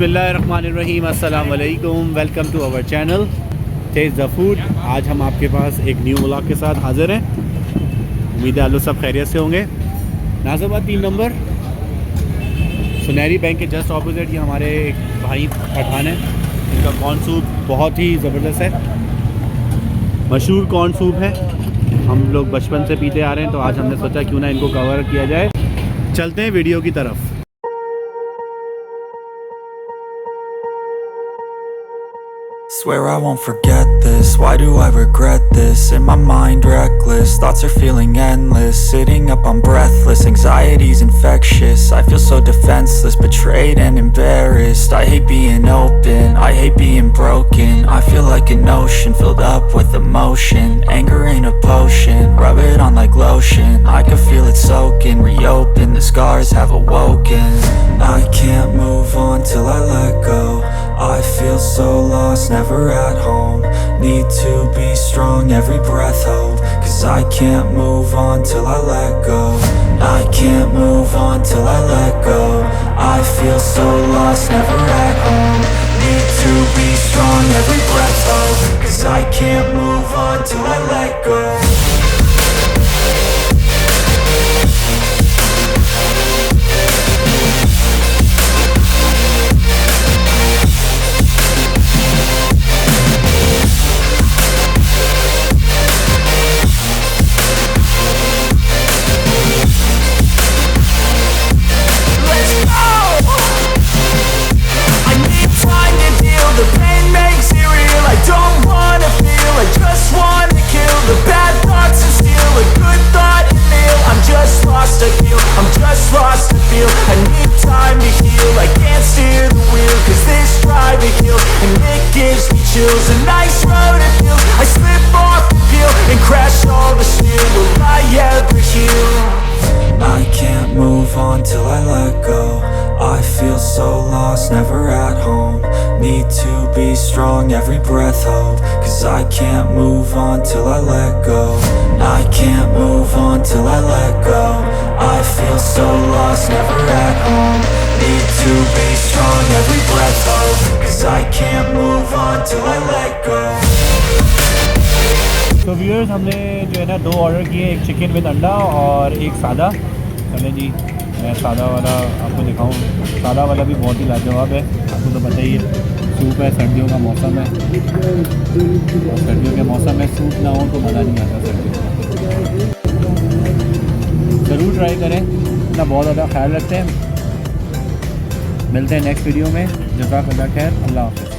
बिस्मिल्लाहिर्रहमानिर्रहीम, अस्सलाम वालेकुम। Welcome to our channel taste the food. आज हम आपके पास एक न्यू व्लॉग के साथ हाज़िर हैं। उम्मीद है आप लोग सब खैरियत से होंगे। नाज़ाबाद 3 नंबर सुनहरी बैंक के जस्ट ऑपोजिट ये हमारे एक भाई पठान हैं। इनका कॉर्नसूप बहुत ही ज़बरदस्त है, मशहूर कॉर्नसूप है। हम लोग बचपन से पीते आ रहे हैं, तो आज हमने सोचा क्यों ना इनको कवर किया जाए। चलते हैं वीडियो की तरफ। Swear I won't forget this, why do I regret this? In my mind reckless, thoughts are feeling endless. Sitting up I'm breathless, anxiety's infectious. I feel so defenseless, betrayed and embarrassed. I hate being open, I hate being broken. I feel like an ocean, filled up with emotion. Anger ain't a potion, rub it on like lotion. I can feel it soaking, reopen, the scars have awoken. I can't move on till I let go. I feel so lost, never at home. Need to be strong, every breath hope. Cause I can't move on till I let go. I can't move on till I let go. I feel so lost, never at home. Need to be strong, every breath hope. Cause I can't move on till I let go. The pain makes it real, I don't wanna feel, I just wanna kill the bad thoughts and steal a good thought and feel. I'm just lost to feel, I'm just lost to feel. I need time to heal, I can't steer the wheel. Cause this drive it kills, and it gives me chills. A nice road it feels, I slip off the peel and crash all the steel. Will I ever heal? I can't move on till I let go. I feel so lost, never at home. Need to be strong, every breath hope. Cause I can't move on till I let go. I can't move on till I let go. I feel so lost, never at home. Need to be strong, every breath hope. Cause I can't move on till I let go. तो viewers, हमने जो है ना 2 order किए, एक chicken with अंडा और एक सादा। चले जी, मैं सादा वाला आपको दिखाऊं। सादा वाला भी बहुत ही लाजवाब है, आपको तो पता ही है। सूप है, सर्दियों का मौसम है, और सर्दियों के मौसम में सूप ना हो तो मज़ा नहीं आता सर्दियों में। ज़रूर ट्राई करें, अपना बहुत ज़्यादा ख्याल रखते हैं। मिलते हैं नेक्स्ट वीडियो में। जज़ाकल्लाह खैर, अल्लाह हाफ़िज़।